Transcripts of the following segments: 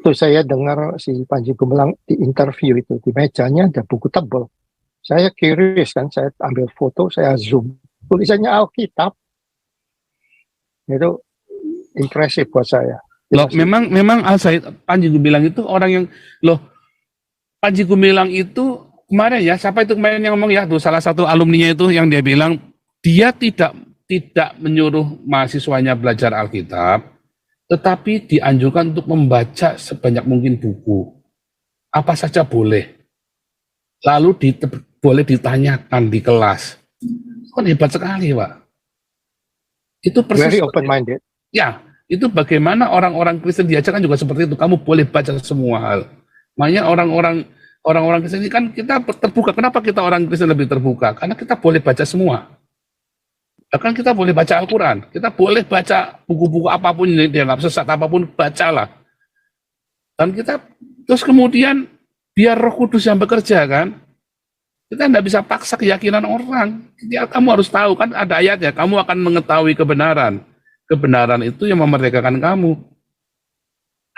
Waktu saya dengar si Panji Gumilang di interview itu, di mejanya ada buku tebal. Saya curious kan, saya ambil foto, saya zoom. Tulisannya Alkitab. Itu impresif buat saya. Loh, memang Al-Said Panji Gumilang itu orang yang Panji Gumilang itu kemarin ya, siapa itu kemarin yang ngomong ya, tuh salah satu alumninya itu yang dia bilang dia tidak menyuruh mahasiswanya belajar Alkitab, tetapi dianjurkan untuk membaca sebanyak mungkin buku. Apa saja boleh. Lalu boleh ditanyakan di kelas. Kan hebat sekali, Pak. Itu persis. Very open-minded. Ya, itu bagaimana orang-orang Kristen diajarkan juga seperti itu. Kamu boleh baca semua hal. Makanya orang-orang Kristen ini kan kita terbuka. Kenapa kita orang Kristen lebih terbuka? Karena kita boleh baca semua. Bahkan kita boleh baca Al-Quran. Kita boleh baca buku-buku apapun yang dianggap sesat, apapun, bacalah. Dan kita, terus kemudian, biar Roh Kudus yang bekerja kan, kita tidak bisa paksa keyakinan orang. Kamu harus tahu, kan ada ayatnya, kamu akan mengetahui kebenaran. Kebenaran itu yang memerdekakan kamu.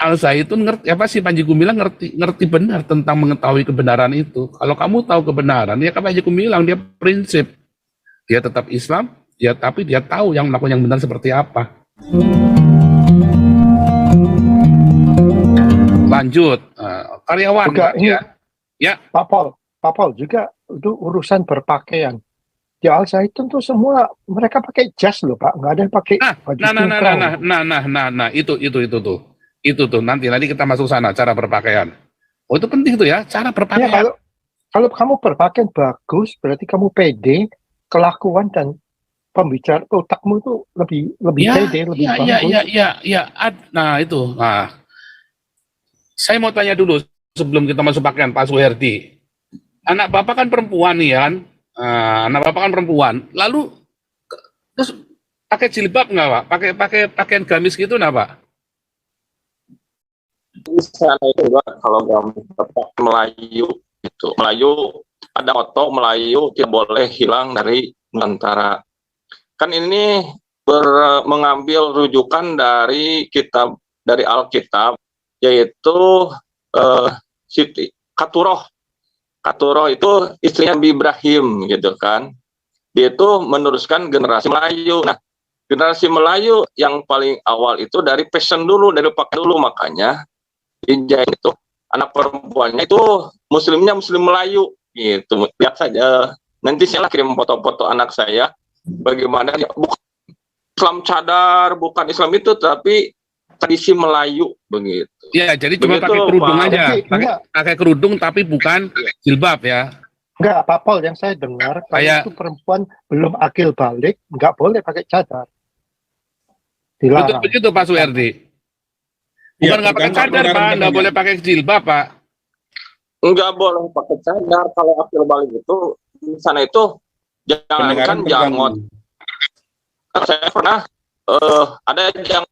Al-Zaitun ngerti, apa sih Panji Gumilang ngerti benar tentang mengetahui kebenaran itu. Kalau kamu tahu kebenaran, ya Panji Gumilang dia prinsip. Dia tetap Islam, tapi dia tahu yang melakukan yang benar seperti apa. Lanjut, karyawan juga ini, ya. Pak Paul juga itu urusan berpakaian. Di Al-Zaitun tuh semua mereka pakai jas loh Pak, nggak ada yang pakai baju nah, itu tuh nanti kita masuk sana cara berpakaian. Oh itu penting tuh ya, cara berpakaian. Ya, kalau kamu berpakaian bagus, berarti kamu pede, kelakuan dan pembicara otakmu itu lebih pede, lebih bagus. Nah itu, saya mau tanya dulu sebelum kita masuk pakaian Pak Suherdi. Anak bapak kan perempuan nih kan, anak bapak kan perempuan. Lalu terus pakai jilbab nggak Pak? Pakai pakaian gamis gitu nggak Pak? Di sana itu kalau gamis Melayu itu Melayu ada moto Melayu tidak boleh hilang dari Nusantara. Kan ini mengambil rujukan dari Alkitab, yaitu Siti Katuroh itu istrinya Nabi Ibrahim gitu kan. Dia itu meneruskan generasi Melayu. Nah, generasi Melayu yang paling awal itu dari fashion dulu, dari pakaian dulu, makanya dijahit itu anak perempuannya itu muslimnya muslim Melayu gitu. Lihat saja, nanti saya kirim foto-foto anak saya bagaimana dia bukan Islam cadar, bukan Islam itu, tapi tradisi Melayu begitu. Ya, jadi cuma pakai kerudung aja, pakai kerudung tapi bukan jilbab ya. Enggak, Pak Paul, yang saya dengar kayak itu perempuan belum akil balik, nggak boleh pakai cadar. Dilarang. Begitu Pak Suherdi. Bukan nggak pakai cadar Pak, nggak boleh pakai jilbab Pak. Nggak boleh pakai cadar. Kalau akil balik itu di sana itu jangankan janggot. Saya pernah ada yang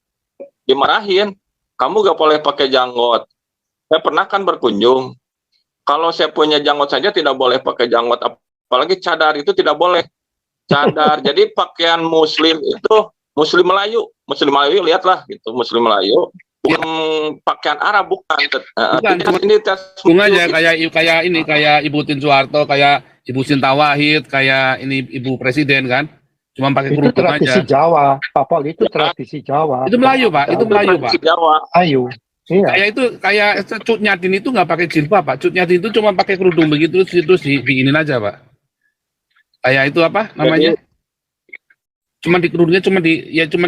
dimarahin, kamu gak boleh pakai janggot. Saya pernah kan berkunjung, kalau saya punya janggot saja tidak boleh pakai janggot, apalagi cadar itu tidak boleh. Cadar, jadi pakaian muslim itu muslim Melayu lihatlah gitu, muslim Melayu, bukan pakaian Arab, bukan. Ini bunga aja kayak Ibu Tin Soeharto, kayak Ibu Sinta Wahid, kayak ini Ibu Presiden kan. Cuma pakai kerudung aja. Itu tradisi Jawa, Pak Paul, itu tradisi Jawa. Itu Melayu, Pak. Itu Melayu, Pak. Jawa. Ayo. Iya. Kayak Cut Nyadin itu nggak pakai jilbab, Pak. Cut Nyadin itu cuma pakai kerudung begitu terus diinin aja, Pak. Kayak itu apa namanya? Cuma di kerudungnya cuma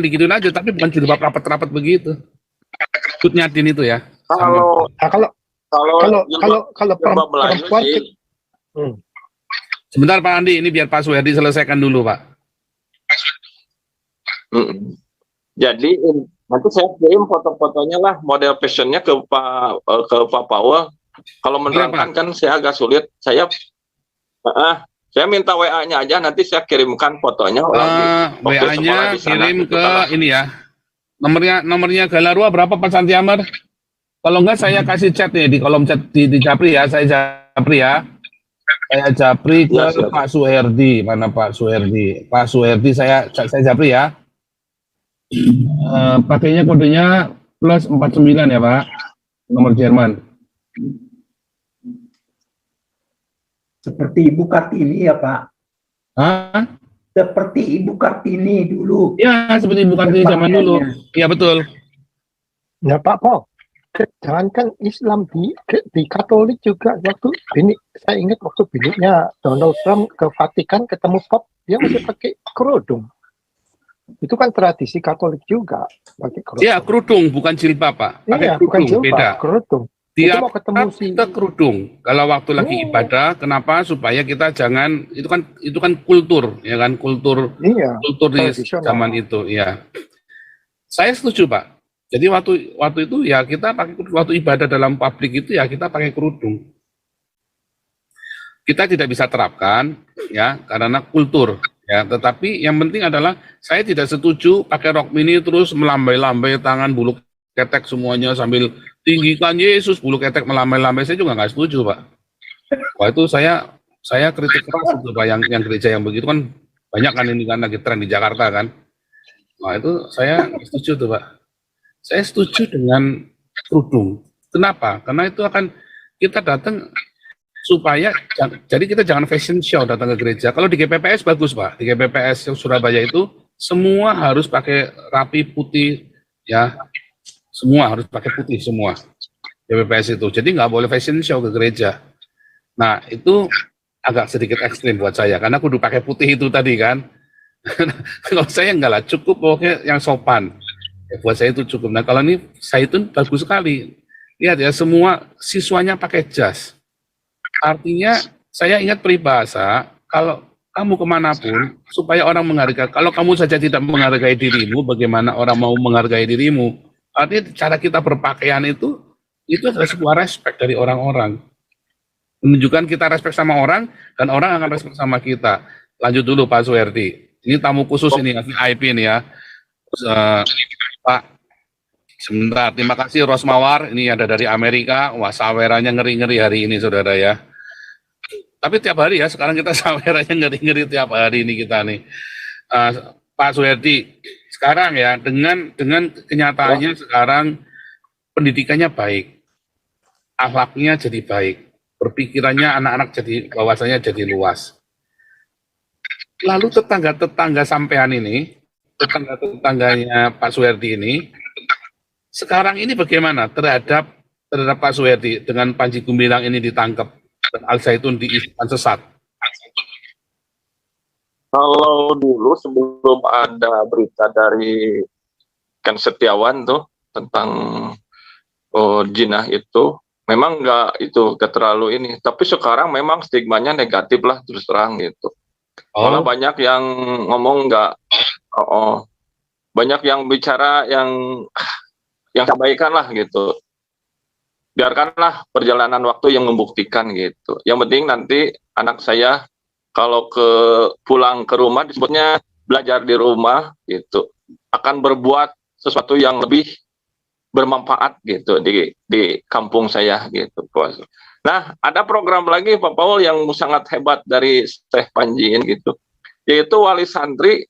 digituin aja, tapi bukan jilbab rapat-rapat begitu. Cut Nyadin itu ya. Kalau perempuan Sebentar Pak Andi, ini biar Pak Suherdi selesaikan dulu, Pak. Jadi nanti saya kirim foto-fotonya lah, model fashionnya ke Pak Paul. Kalau menerangkan kan saya agak sulit. Saya minta WA-nya aja, nanti saya kirimkan fotonya. WA-nya kirim ke ini ya. Nomornya Galarua berapa Pak Santiamer? Kalau enggak saya kasih chat nih di kolom chat di Japri ya, saya Japri ya. Saya Japri ke Pak Suherdi. Mana Pak Suherdi? Pak Suherdi saya Japri ya. Pakainya kodenya +49 ya Pak. nomor Jerman. Seperti Ibu Kartini ya Pak. Hah? Seperti Ibu Kartini dulu. Ya, seperti bukan di zaman dulu. Iya, betul. Ya Pak Pol, jangankan Islam di Katolik juga waktu saya ingat waktu biniknya Donald Trump ke Vatikan ketemu Pop, dia masih pakai kerudung. Itu kan tradisi Katolik juga pakai kerudung. Iya, kerudung bukan jilbab, Pak. Pakai Iya, bukan kerudung, jilbab, beda. kerudung. Dia Itu mau ketemu si kita kerudung. Kalau waktu lagi ibadah, kenapa? Supaya kita jangan itu kan kultur, ya kan, kultur iya, di tradisional. zaman itu, ya. Saya setuju, Pak. Jadi waktu itu ya kita pakai waktu ibadah dalam publik itu ya kita pakai kerudung. Kita tidak bisa terapkan ya karena kultur ya, tetapi yang penting adalah saya tidak setuju pakai rok mini terus melambai-lambai tangan bulu ketek semuanya sambil tinggikan Yesus bulu ketek melambai-lambai, saya juga nggak setuju, Pak. Wah, itu saya kritik keras itu, Pak, yang gereja yang begitu kan banyak kan ini kan lagi tren di Jakarta kan. Nah, itu saya nggak setuju tuh, Pak. Saya setuju dengan kerudung. Kenapa? Karena itu akan kita datang supaya jadi kita jangan fashion show datang ke gereja. Kalau di GPPS bagus, Pak. Di GPPS yang Surabaya itu semua harus pakai rapi putih ya. Semua harus pakai putih semua. GPPS itu. Jadi nggak boleh fashion show ke gereja. Nah, itu agak sedikit ekstrim buat saya karena kudu pakai putih itu tadi kan. Kalau saya enggak lah, cukup pokoknya yang sopan. Ya, buat saya itu cukup. Nah, kalau ini Zaitun bagus sekali. Lihat ya, semua siswanya pakai jas. Artinya, saya ingat peribahasa, kalau kamu kemanapun, supaya orang menghargai. Kalau kamu saja tidak menghargai dirimu, bagaimana orang mau menghargai dirimu? Artinya, cara kita berpakaian itu adalah sebuah respect dari orang-orang. Menunjukkan kita respect sama orang, dan orang akan respect sama kita. Lanjut dulu, Pak Suherdi. Ini tamu khusus ini, VIP ini ya. Pak, sebentar, terima kasih Rosmawar, ini ada dari Amerika, wah sawerannya ngeri-ngeri hari ini saudara ya. Tapi tiap hari ya, sekarang kita sawerannya ngeri-ngeri tiap hari ini kita nih. Pak Suherdi, sekarang ya dengan kenyataannya sekarang pendidikannya baik, akhlaknya jadi baik, berpikirannya anak-anak jadi wawasannya jadi luas. Lalu tetangga-tetangga sampean ini, tetangga-tetangganya Pak Suherdi ini, sekarang ini bagaimana terhadap Pak Suherdi dengan Panji Gumilang ini ditangkap dan Al Zaitun diisikan sesat? Kalau dulu sebelum ada berita dari Ken Setiawan tuh tentang jinah itu, memang nggak terlalu ini. Tapi sekarang memang stigmanya negatif lah terus terang gitu. Malah banyak yang ngomong nggak, banyak yang bicara yang kebaikan lah gitu. Biarkanlah perjalanan waktu yang membuktikan gitu. Yang penting nanti anak saya kalau pulang ke rumah disebutnya belajar di rumah gitu, akan berbuat sesuatu yang lebih bermanfaat gitu di kampung saya gitu. Nah, ada program lagi Pak Paul yang sangat hebat dari Syekh Panji gitu, yaitu wali santri,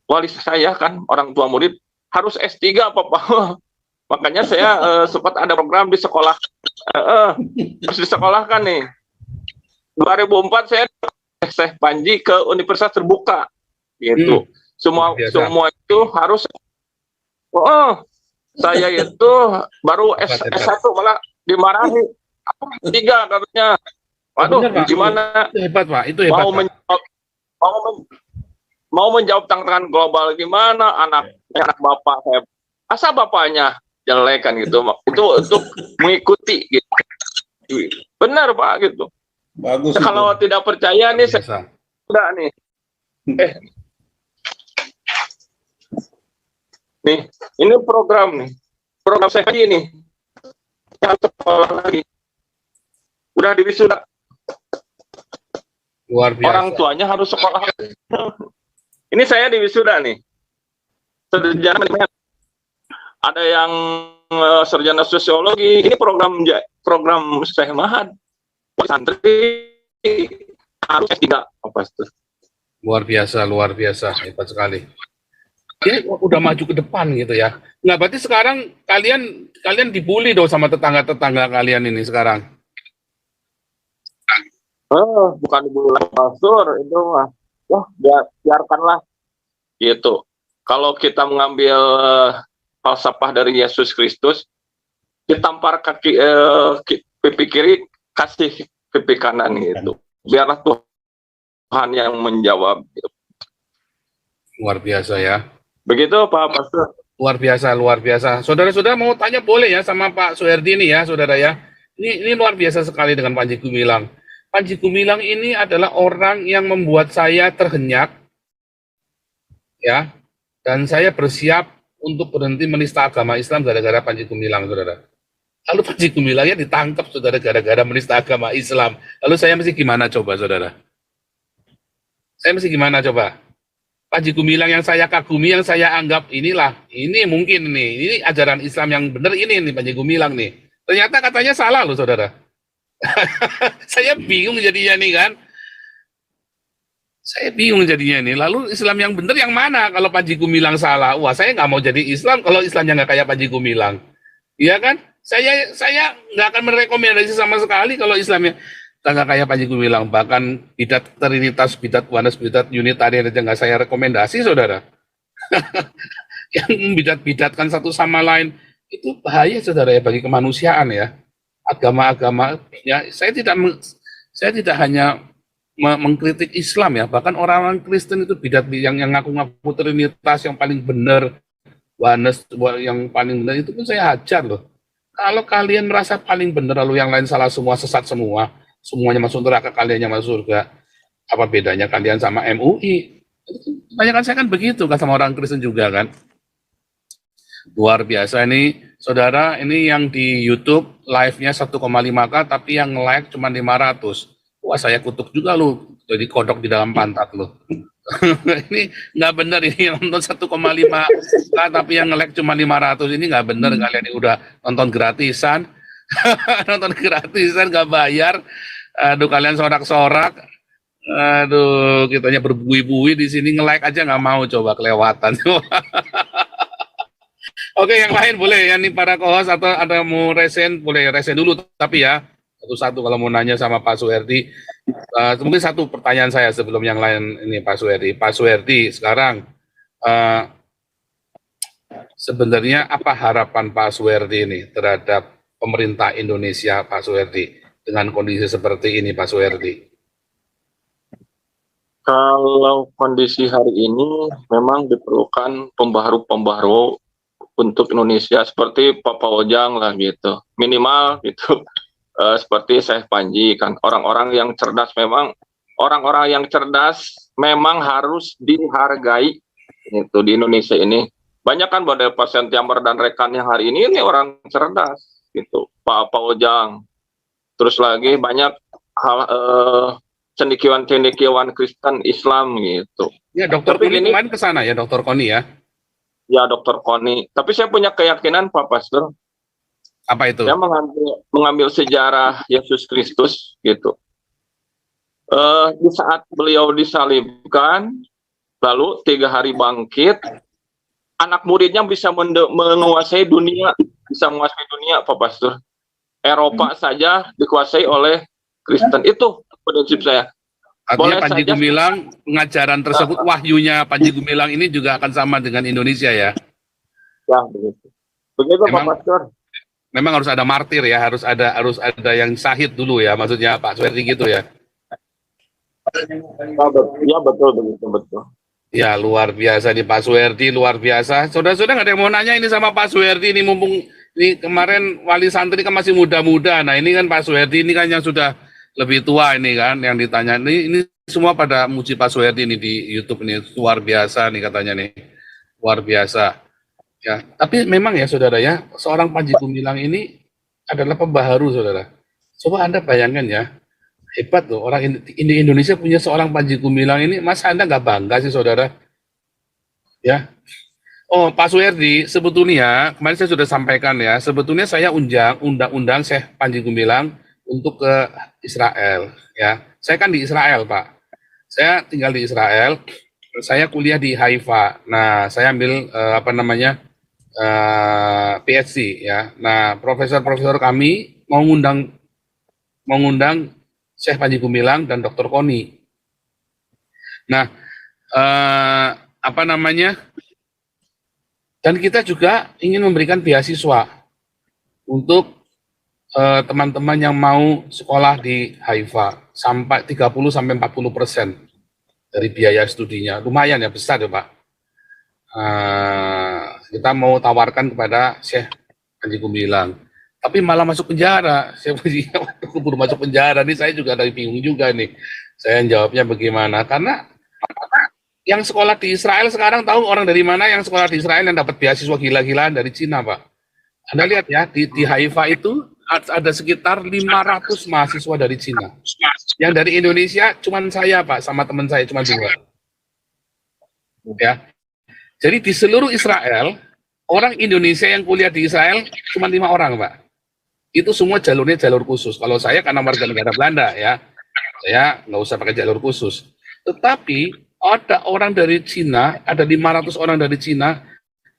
wali saya kan orang tua murid harus S3 Pak Paul. Makanya saya sempat ada program di sekolah, harus disekolahkan nih. 2004 saya Syekh Panji ke Universitas Terbuka gitu. Semua itu harus. Saya itu baru S1 malah dimarahi. 3 katanya. Waduh, gimana? Itu hebat, Pak. Itu hebat. Mau menjawab tantangan global gimana? Anak bapak saya, asa bapaknya jelek kan gitu. Itu untuk mengikuti gitu. Benar Pak gitu. Bagus. Kalau tidak percaya nih, saya udah nih. Nih, ini program saya ini. Yang sekolah lagi. Udah diwisuda. Luar biasa. Orang tuanya harus sekolah. Ini saya diwisuda nih. Sarjana, ada yang sarjana sosiologi. Ini program Syekh Mahad. Santri harus S3 apa itu? Luar biasa, hebat sekali. Dia udah maju ke depan gitu ya. Nah, berarti sekarang kalian dibully dong sama tetangga-tetangga kalian ini sekarang. Bukan bulan pastor itu mah. Wah, biarkanlah gitu. Kalau kita mengambil falsafah dari Yesus Kristus, ditampar kaki pipi kiri, kasih pipi kanan gitu. Biarlah Tuhan yang menjawab. Gitu. Luar biasa ya. Begitu Pak Pastor. Luar biasa, luar biasa. Saudara-saudara mau tanya boleh ya sama Pak Suherdi ini ya, saudara ya. Ini luar biasa sekali dengan Panji Gumilang. Panji Gumilang ini adalah orang yang membuat saya terhenyak, ya. Dan saya bersiap untuk berhenti menista agama Islam gara-gara Panji Gumilang, saudara. Lalu Panji Gumilangnya ditangkap, saudara, gara-gara menista agama Islam. Lalu saya mesti gimana coba, saudara? Saya mesti gimana coba? Panji Gumilang yang saya kagumi, yang saya anggap ini mungkin nih, ini ajaran Islam yang benar ini nih Panji Gumilang nih. Ternyata katanya salah loh, saudara. Saya bingung jadinya nih kan. Saya bingung jadinya nih. Lalu Islam yang benar yang mana kalau Panji Gumilang salah? Wah, saya nggak mau jadi Islam kalau Islamnya nggak kayak Panji Gumilang. Iya kan? Saya nggak akan merekomendasi sama sekali kalau Islamnya nggak kayak Panji Gumilang. Bahkan bidat Trinitas, bidat Oneness, bidat Unitarian aja nggak saya rekomendasi, saudara. Yang membidat-bidatkan satu sama lain itu bahaya, saudara, ya, bagi kemanusiaan ya. Agama-agama ya, saya tidak hanya mengkritik Islam ya, bahkan orang-orang Kristen itu bidat yang ngaku-ngaku Trinitas yang paling benar, Oneness yang paling benar, itu pun saya hajar loh. Kalau kalian merasa paling benar lalu yang lain salah semua, sesat semua, semuanya masuk neraka, kaliannya masuk surga, apa bedanya kalian sama MUI? Kebanyakan saya kan begitu kan sama orang Kristen juga kan. Luar biasa ini, saudara, ini yang di YouTube live-nya 1,5K, tapi yang like cuma 500. Wah, saya kutuk juga lu, jadi kodok di dalam pantat lu. Ini nggak benar, ini nonton 1,5K, tapi yang like cuma 500, ini nggak benar. Kalian ini udah nonton gratisan, nonton gratisan nggak bayar. Aduh, kalian sorak-sorak. Aduh, kitanya berbui-bui di sini, nge-like aja nggak mau, coba kelewatan. Oke, yang lain boleh, yang ini para co-host atau ada mau resen, boleh resen dulu, tapi ya, satu-satu kalau mau nanya sama Pak Suherdi. Mungkin satu pertanyaan saya sebelum yang lain ini Pak Suherdi. Pak Suherdi, sekarang sebenarnya apa harapan Pak Suherdi ini terhadap pemerintah Indonesia, Pak Suherdi, dengan kondisi seperti ini, Pak Suherdi? Kalau kondisi hari ini memang diperlukan pembaharu untuk Indonesia seperti Papa Ojang lah gitu, minimal gitu. Seperti Syekh Panji kan, orang-orang yang cerdas memang harus dihargai itu di Indonesia ini. Banyak kan model pasien Tiamber dan rekan yang hari ini orang cerdas gitu, Papa Ojang. Terus lagi banyak hal cendekiawan Kristen Islam gitu. Ya, Dokter Koni kemarin ke sana ya, Dokter Koni ya. Ya, Dokter Koni. Tapi saya punya keyakinan Pak Pastor. Apa itu? Saya mengambil sejarah Yesus Kristus gitu. Di saat beliau disalibkan, lalu 3 hari bangkit, anak muridnya bisa menguasai dunia, Pak Pastor. Eropa saja dikuasai oleh Kristen. Itu prinsip saya. Artinya Panji Gumilang, pengajaran tersebut, wahyunya Panji Gumilang ini juga akan sama dengan Indonesia ya? Ya, begitu. Begitu Pak Pastor. Memang harus ada martir ya, harus ada yang syahid dulu ya, maksudnya Pak Suherdi gitu ya? Ya, betul, betul. Ya, luar biasa nih Pak Suherdi, luar biasa. Saudara-saudara nggak ada yang mau nanya ini sama Pak Suherdi ini, mumpung ini kemarin wali santri kan masih muda-muda. Nah ini kan Pak Suherdi ini kan yang sudah lebih tua ini kan yang ditanya. Ini semua pada muji Pak Suherdi ini di YouTube ini, luar biasa nih katanya nih, luar biasa. Ya, tapi memang ya saudara ya, seorang Panji Gumilang ini adalah pembaharu saudara. Coba Anda bayangkan ya, hebat loh orang Indonesia punya seorang Panji Gumilang ini, masa Anda nggak bangga sih saudara? Ya. Oh Pak Suherdi, sebetulnya kemarin saya sudah sampaikan ya, sebetulnya saya undang Syekh Panji Gumilang untuk ke Israel ya. Saya kan di Israel Pak. Saya tinggal di Israel. saya kuliah di Haifa. Nah, saya ambil PhD ya. Nah, profesor-profesor kami mengundang Syekh Panji Gumilang dan Dr. Koni. Nah, dan kita juga ingin memberikan beasiswa untuk teman-teman yang mau sekolah di Haifa sampai 30-40% dari biaya studinya. Lumayan ya, besar ya Pak. Kita mau tawarkan kepada Syekh Panji Gumilang. Tapi malah masuk penjara. Syekh Panji keburu masuk penjara. Ini saya juga dari bingung juga nih. Saya jawabnya bagaimana? Karena yang sekolah di Israel sekarang tahu orang dari mana yang sekolah di Israel yang dapat beasiswa gila-gilaan dari Cina, Pak. Anda lihat ya, di Haifa itu ada sekitar 500 mahasiswa dari Cina. Yang dari Indonesia cuma saya, Pak, sama teman saya cuma 2. Ya. Jadi di seluruh Israel, orang Indonesia yang kuliah di Israel cuma 5 orang, Pak. Itu semua jalurnya jalur khusus. Kalau saya karena warga negara Belanda ya, saya nggak usah pakai jalur khusus. Tetapi ada orang dari Cina, ada 500 orang dari Cina,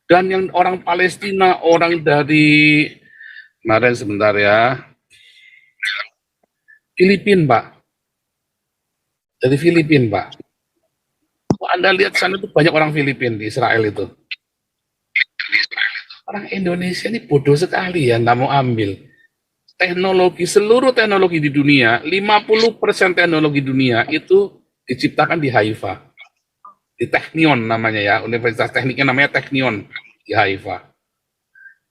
dan yang orang Palestina, orang dari kemarin sebentar ya, Filipina, Pak. Dari Filipina, Pak. Anda lihat sana itu banyak orang Filipina di Israel itu. Orang Indonesia ini bodoh sekali ya, nggak mau ambil. Teknologi, seluruh teknologi di dunia, 50% teknologi dunia itu diciptakan di Haifa. Di Technion namanya ya, Universitas Tekniknya namanya Technion di Haifa.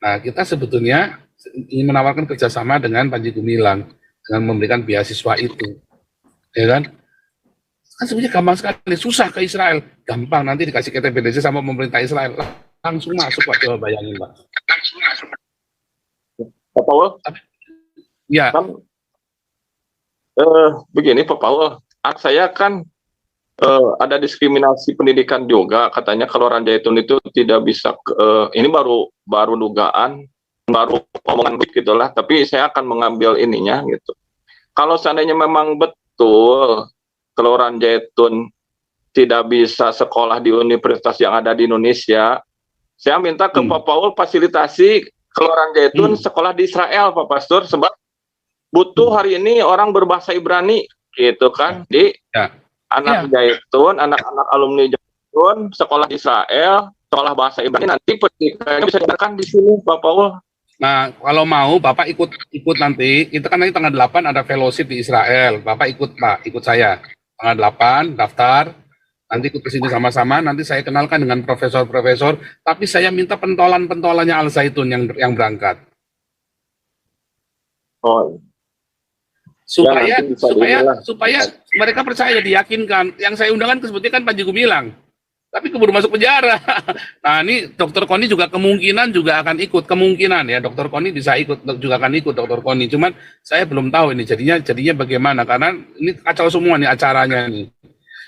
Nah, kita sebetulnya ingin menawarkan kerjasama dengan Panji Gumilang dengan memberikan beasiswa itu, ya kan? Kan sebenarnya gampang sekali, susah ke Israel, gampang nanti dikasih KTPDC sama pemerintah Israel, langsung masuk Pak, coba bayangin Pak. Langsung masuk. Pak Paul? Ya. Kan, begini Pak Paul, saya kan ada diskriminasi pendidikan juga, katanya kalau Ranjaitun itu tidak bisa ini baru dugaan, baru omongan gitulah, tapi saya akan mengambil ininya gitu. Kalau seandainya memang betul kalau Ranjaitun tidak bisa sekolah di universitas yang ada di Indonesia, saya minta ke Pak Paul fasilitasi kalau Ranjaitun sekolah di Israel, Pak Pastor, sebab butuh hari ini orang berbahasa Ibrani gitu kan, di anak Zaitun, anak-anak alumni Zaitun, sekolah di Israel, sekolah bahasa Ibrani, nanti pendidikannya bisa digunakan di sini, Pak Paul. Nah, kalau mau Bapak ikut nanti, itu kan nanti tanggal 8 ada fellowship di Israel. Bapak ikut, Pak, ikut saya. Tanggal 8 daftar, nanti ikut ke sini sama-sama, nanti saya kenalkan dengan profesor-profesor, tapi saya minta pentolan-pentolannya Al Zaitun yang berangkat. Oh. Supaya mereka percaya, diyakinkan. Yang saya undangkan sebetulnya kan Panji Gumilang, tapi keburu masuk penjara. Nah, ini Dr. Koni juga kemungkinan juga akan ikut, kemungkinan ya, Dr. Koni bisa ikut, juga akan ikut Dr. Koni. Cuman saya belum tahu ini jadinya bagaimana, karena ini kacau semua nih acaranya nih.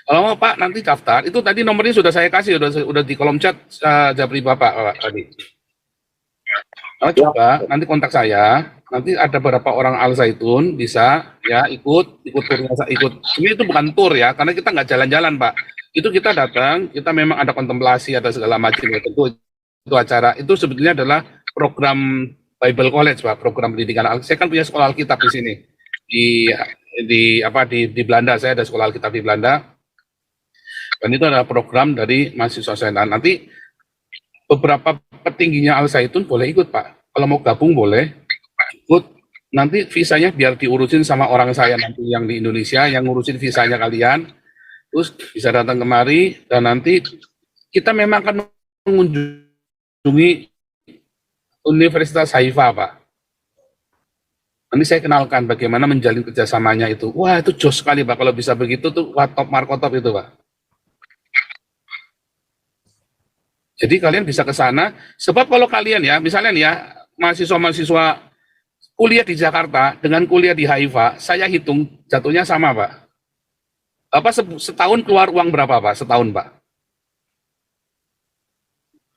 Kalau mau Pak nanti daftar, itu tadi nomornya sudah saya kasih, udah di kolom chat Japri Bapak tadi. Oh, coba nanti kontak saya, nanti ada beberapa orang Al Zaitun bisa ya ikut turnya, ini itu bukan tur ya, karena kita nggak jalan-jalan Pak, itu kita datang, kita memang ada kontemplasi, ada segala macam ya, tentu itu acara itu sebetulnya adalah program Bible College Pak, program pendidikan. Saya kan punya sekolah Alkitab di sini di Belanda, saya ada sekolah Alkitab di Belanda, dan itu adalah program dari mahasiswa saya. Nanti beberapa petingginya Al Zaitun boleh ikut Pak, kalau mau gabung boleh ikut, nanti visanya biar diurusin sama orang saya nanti yang di Indonesia, yang ngurusin visanya kalian, terus bisa datang kemari, dan nanti kita memang akan mengunjungi Universitas Haifa Pak. Nanti saya kenalkan bagaimana menjalin kerjasamanya itu. Wah, itu jos sekali Pak, kalau bisa begitu tuh, wah, top markotop itu Pak. Jadi kalian bisa ke sana, sebab kalau kalian ya, misalnya ya, mahasiswa-mahasiswa kuliah di Jakarta dengan kuliah di Haifa, saya hitung jatuhnya sama Pak. Apa setahun keluar uang berapa Pak? Setahun Pak?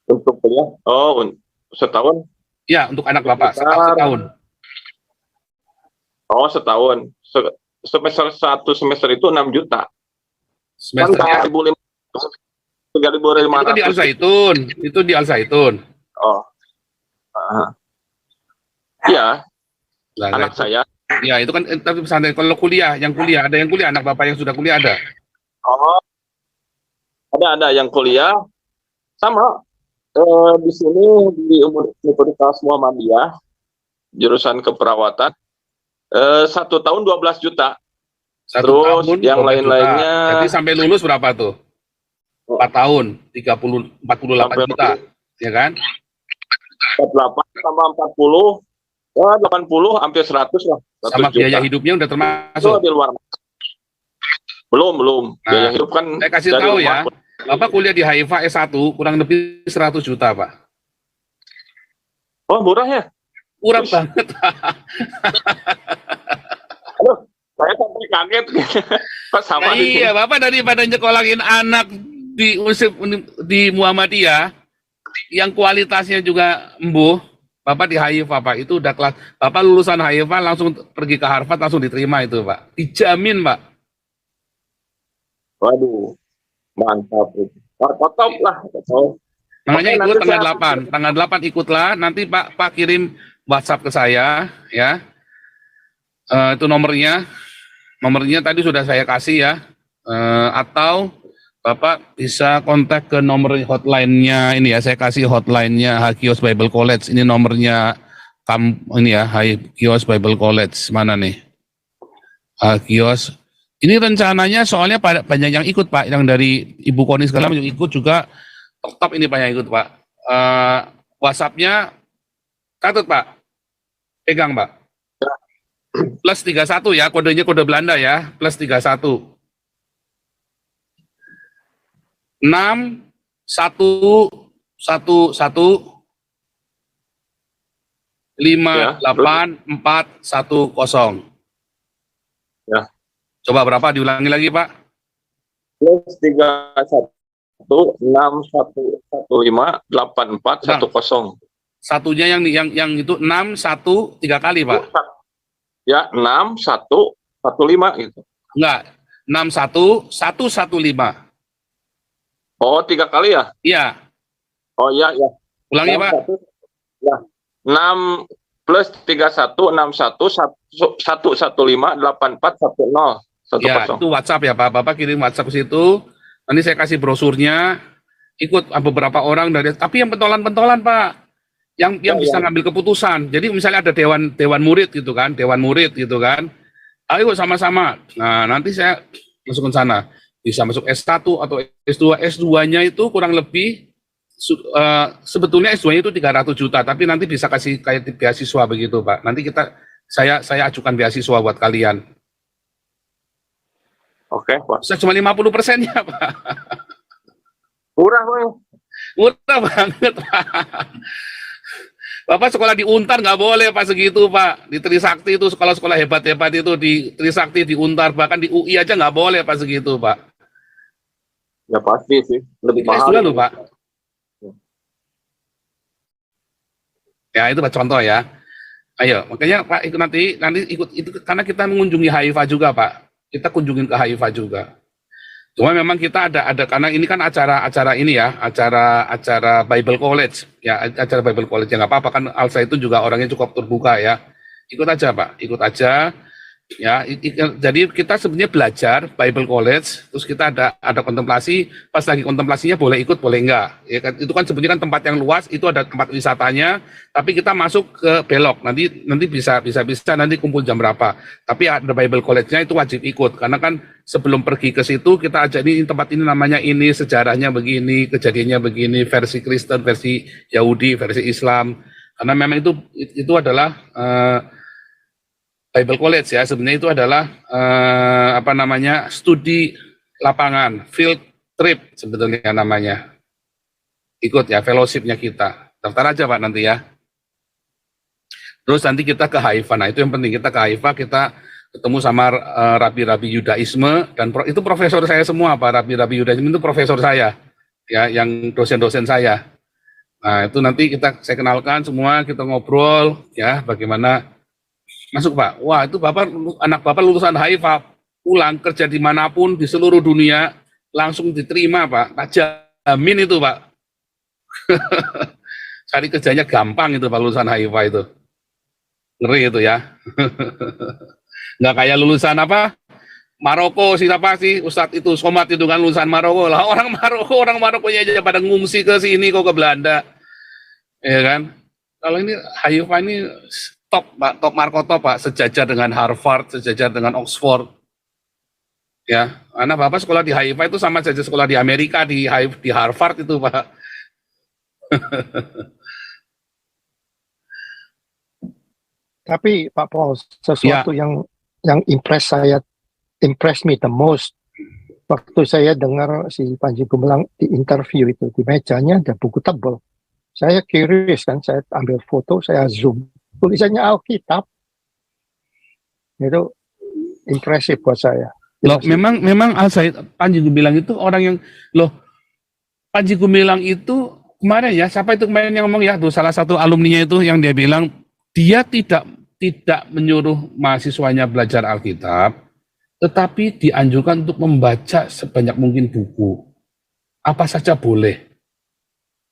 Untuk kuliah? Oh, setahun? Ya, untuk anak Bapak, setahun. Oh, setahun. Semester 1 semester itu 6 juta. Semesternya? Itu kan di Al 3.500. Zaitun. Itu di Al Zaitun. Oh. Iya, Lah, anak itu. saya. Ya, itu kan tapi pesantren. Kalau kuliah, yang kuliah ada yang kuliah, anak Bapak yang sudah kuliah ada. Oh, ada yang kuliah sama di sini di Universitas Muhammadiyah jurusan keperawatan 1 tahun 12 juta. 1 Terus tahun yang 12 juta. lain-lainnya Jadi sampai lulus berapa tuh? 4 tahun, 48 sampai juta, ya kan? 48 tambah 40, ya 80 hampir 100 lah. 100 Sama juta. biaya hidupnya udah Itu termasuk. di luar. Belum. Nah, Biaya hidup kan saya kasih dari tahu rumah. ya, Bapak kuliah di Haifa S1 kurang lebih 100 juta, Pak. Oh, murah ya? Murah Terus? banget. Aduh, saya sampai kaget. Kok sama Nah, di iya, Bapak daripada nyekolahin anak di Muhammadiyah yang kualitasnya juga embuh, Bapak di Haifa, Pak, itu udah kelas. Bapak lulusan Haifa langsung pergi ke Harvard langsung diterima itu, Pak. Dijamin, Pak. Waduh, mantap itu. Top lah. Makanya Oke, ikut nanti tanggal saya- 8. Tanggal 8 ikutlah. Nanti Pak kirim WhatsApp ke saya, ya. Itu nomornya. Nomornya tadi sudah saya kasih ya. Atau Bapak bisa kontak ke nomor hotline-nya ini ya. Saya kasih hotline-nya Hagios Bible College. Ini nomornya ini ya, Hagios Bible College. Mana nih? Hagios. Ini rencananya soalnya banyak yang ikut, Pak. Yang dari Ibu Koni segala macam ikut juga. Top ini Pak yang ikut, Pak. WhatsApp-nya catat, Pak. Pegang, Pak. Plus 31 ya, kodenya kode Belanda ya. Plus 31. 6 1 1 1 5 8 4 1 0. Ya. Coba berapa diulangi lagi, Pak? Plus 31 6115 8410. Satunya yang itu 6 1 3 kali, Pak. Ya, 6115 gitu. Enggak. 61 115. Oh, 3 kali ya? Iya. Oh iya. Ulangi, Pak. 6 plus 31 61 115 8410. Ya, itu WhatsApp ya, Pak. Bapak kirim WhatsApp ke situ. Nanti saya kasih brosurnya. Ikut beberapa orang dari, tapi yang pentolan-pentolan, Pak. Yang bisa ngambil keputusan. Jadi misalnya ada dewan murid gitu kan, Ayo sama-sama. Nah, nanti saya masuk ke sana. Bisa masuk S1 atau S2. S2-nya itu kurang lebih sebetulnya S2-nya itu 300 juta, tapi nanti bisa kasih kayak beasiswa begitu, Pak. Nanti saya ajukan beasiswa buat kalian. Oke, Pak. Saya cuma 50%-nya, Pak. Murah, Pak. Murah banget, Pak. Bapak sekolah di Untar nggak boleh, Pak, segitu, Pak. Di Trisakti itu sekolah-sekolah hebat-hebat itu di Trisakti, di Untar, bahkan di UI aja nggak boleh, Pak, segitu, Pak. Ya pasti sih, lebih mahal. S2 loh, Pak. Ya, itu Pak contoh ya. Ayo, makanya Pak ikut nanti ikut itu karena kita mengunjungi Haifa juga, Pak. Kita kunjungin ke Haifa juga. Cuma memang kita ada karena ini kan acara ini ya, acara Bible College ya, acara Bible College ya nggak apa-apa kan. Alsa itu juga orangnya cukup terbuka ya. Ikut aja, Pak, ikut aja. Ya, jadi kita sebenarnya belajar Bible College, terus kita ada kontemplasi. Pas lagi kontemplasinya boleh ikut, boleh enggak. Ya, itu kan sebenarnya kan tempat yang luas, itu ada tempat wisatanya. Tapi kita masuk ke belok. Nanti bisa nanti kumpul jam berapa. Tapi ada Bible College-nya itu wajib ikut, karena kan sebelum pergi ke situ kita aja ini tempat ini namanya ini, sejarahnya begini, kejadiannya begini, versi Kristen, versi Yahudi, versi Islam. Karena memang itu adalah Bible College ya, sebenarnya itu adalah studi lapangan, field trip sebetulnya namanya. Ikut ya, fellowship-nya kita. Daftar aja, Pak, nanti ya. Terus nanti kita ke Haifa. Nah, itu yang penting, kita ke Haifa, kita ketemu sama rabi-rabi Yudaisme, dan itu profesor saya semua, Pak. Rabi-rabi Yudaisme itu profesor saya, ya, yang dosen-dosen saya. Nah, itu nanti saya kenalkan semua, kita ngobrol, ya, bagaimana masuk, Pak. Wah, itu anak Bapak lulusan Haifa, pulang kerja dimanapun di seluruh dunia, langsung diterima, Pak. Tak jamin itu Pak. Cari kerjanya gampang itu Pak, lulusan HIFA itu. Ngeri itu ya. Nggak kayak lulusan apa? Maroko siapa sih? Ustadz itu Somad itu kan lulusan Maroko lah. Orang Marokonya aja pada ngungsi ke sini kok ke Belanda. Ya kan? Kalau ini HIFA ini top Pak, top Markoto Pak, sejajar dengan Harvard, sejajar dengan Oxford. Ya, anak Bapak sekolah di HIFA itu sama saja sekolah di Amerika di Harvard itu Pak. Tapi Pak Paul, sesuatu yang impress me the most waktu saya dengar si Panji Gumilang di interview itu, di mejanya ada buku tebal. Saya curious kan, saya ambil foto, saya zoom, tulisannya Alkitab. Itu impresif buat saya. Loh, memang Panji Gumilang itu orang yang Panji Gumilang itu kemarin ya, siapa itu kemarin yang ngomong ya, tuh salah satu alumninya itu yang dia bilang dia tidak menyuruh mahasiswanya belajar Alkitab, tetapi dianjurkan untuk membaca sebanyak mungkin buku. Apa saja boleh.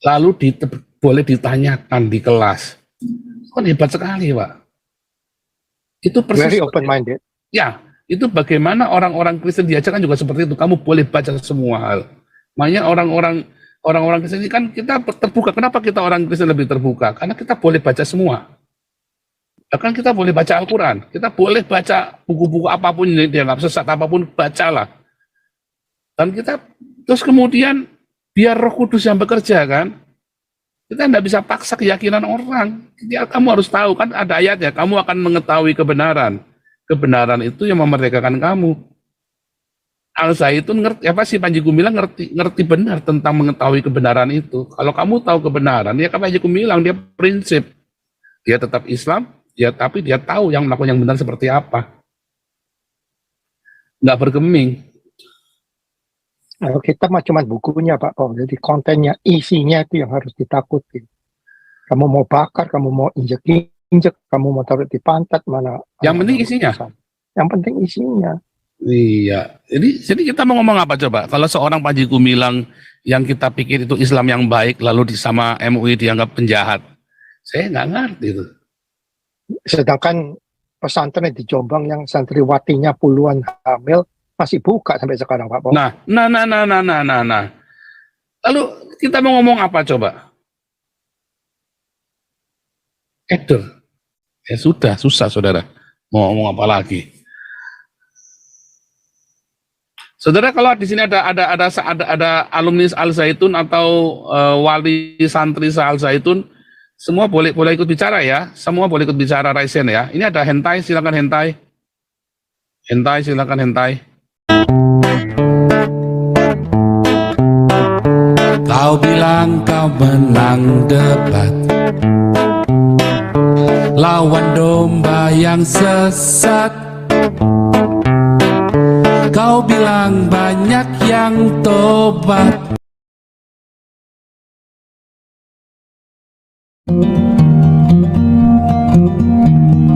Lalu boleh ditanyakan di kelas. Kan hebat sekali, Pak. Itu persis. Very open-minded. Ya, itu bagaimana orang-orang Kristen diajarkan juga seperti itu. Kamu boleh baca semua hal. Makanya orang-orang Kristen ini kan kita terbuka. Kenapa kita orang Kristen lebih terbuka? Karena kita boleh baca semua. Bahkan kita boleh baca Al-Quran, kita boleh baca buku-buku apapun yang dianggap sesat, apapun, bacalah. Dan kita, terus kemudian, biar Roh Kudus yang bekerja kan, kita tidak bisa paksa keyakinan orang. Kamu harus tahu, kan ada ayatnya, kamu akan mengetahui kebenaran. Kebenaran itu yang memerdekakan kamu. Al-Zaitun ngerti, apa sih Panji Gumilang ngerti benar tentang mengetahui kebenaran itu. Kalau kamu tahu kebenaran, ya Panji Gumilang, dia prinsip. Dia tetap Islam, tapi dia tahu yang melakukan yang benar seperti apa. Nggak bergeming. Kalau kita mah cuma bukunya Pak Paul, jadi kontennya, isinya itu yang harus ditakutin. Kamu mau bakar, kamu mau injek, kamu mau taruh di pantat, mana. Yang penting isinya. Yang penting isinya. Iya. Jadi kita mau ngomong apa coba? Kalau seorang Panji Gumilang yang kita pikir itu Islam yang baik, lalu sama MUI dianggap penjahat. Saya nggak ngerti itu. Sedangkan pesantren di Jombang yang santriwatinya puluhan hamil masih buka sampai sekarang Pak Paul. Nah. Lalu kita mau ngomong apa coba? Eder. Ya sudah, susah saudara. Mau ngomong apa lagi? Saudara, kalau di sini ada alumni Al-Zaitun atau wali santri Al-Zaitun, semua boleh ikut bicara ya. Semua boleh ikut bicara, Raisen ya. Ini ada hentai, silakan hentai. Hentai, silakan hentai. Kau bilang kau menang debat, lawan domba yang sesat. Kau bilang banyak yang tobat.